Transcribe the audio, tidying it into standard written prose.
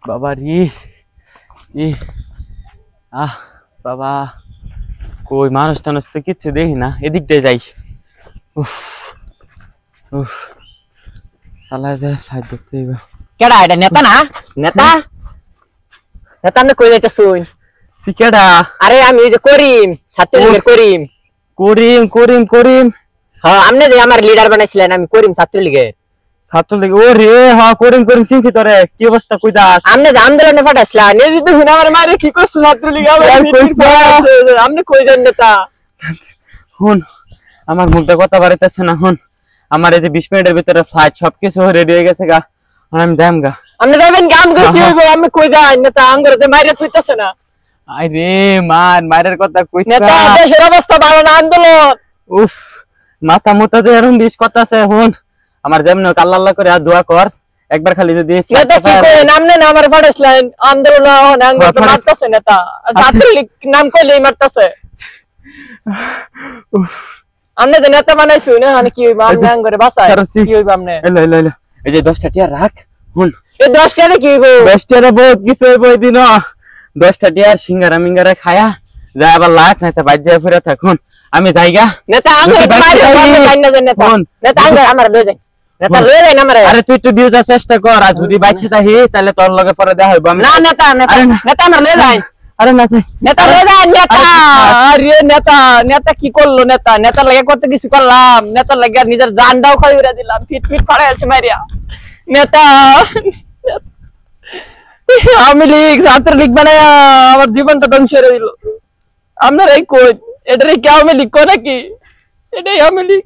বাবা রে ই বাবা কই মানুষ টানুষ তো কিচ্ছু দেখি না, এদিক দিয়ে যাই। কেডা এটা নেতা না? নেতা নেতা আমি কই যাইতে শুন তুই কেডা? আরে আমি ওই যে করিম, ছাত্রলীগের করিম। করিম করিম করিম হ্যাঁ, আপনি যে আমার লিডার বানাইছিলেন, আমি করিম ছাত্রলীগের। ছাত্রলীগ? ও রে হ্যাঁ, করিম করিম চিনছি তোরে। কি অবস্থা, কই দাস? আপনি যে আন্দোলনে পাঠাইছিলেন, এই যে হুন আমার মারে কি করছ ছাত্রলীগ আপনি কই যান নেতা? হুন আমার মুখটা কথা বাড়িতেছে না। হুন আমার এই যে 20 মিনিটের ভিতরে ফ্লাইট, সবকিছু রেডি হয়ে গেছে গা, আমি যাম গা। আপনি যাবেন কাম করতে হইব, আমি কই যাই নেতা? আঙ্গরে মাইরে থইতাছে না। আরে মারের কথা কইছ নেতা, দেশের অবস্থা ভালো না, আন্দোলন। উফ মাথা মুতা যে এরকম বিষ কথা আছে। হুন আমার যেমন আল্লাহ আল্লাহ করে দোয়া কর, একবার খালি যদি নেতা কি কই নাম নেন আমার পাঠাইছিলেন আন্দোলন, আঙ্গরে তো মারতাছে নেতা। ছাত্রলীগ নাম কইলেই মারতাছে। আমনে যে নেতা বানাইছো না, মানে কি হইব? আমনে আঙ্গরে বাসায় কি হইব? আমনে এলো এলো এলো, এই যে 10টা টিয়া রাখ। হুন এই 10 টাকা কি হইব? 10 টাকা বহুত কিছু হইব এই দিন। 10টা টিয়ার সিঙ্গারা মিঙ্গারা খায়া যা আবার লাখ না, তা বাজ্যা ফিরে থাকুন। আমি যাইগা নেতা আঙ্গরে মাইরে বন্ধ লাইন না নেতা। নেতা আঙ্গরে আমার লই যাই, নেতা লই যাই না আমারে। আরে তুই একটু বিউজা চেষ্টা কর, আর যদি বাইচে তাহি তাহলে তোর লগে পরে দেখা হইব। না নেতা নেতা নেতা আমার লই যাই। আরে না নেতা লই যাই নেতা। আরে নেতা নেতা কি করলো? নেতা নেতা লাগে কত কিছু করলাম, নেতা লাগে নিজের জানটাও খাইরা দিলাম, ফিট ফিট ফাড়াই আছে মারিয়া। নেতা আমি লীগ ছাত্রলীগ বানায় আমার জীবনটা ধ্বংস করে দিল। আপনার এই কই এটারে কি আওয়ামী লীগ কো নাকি? এটাই আওয়ামী লীগ।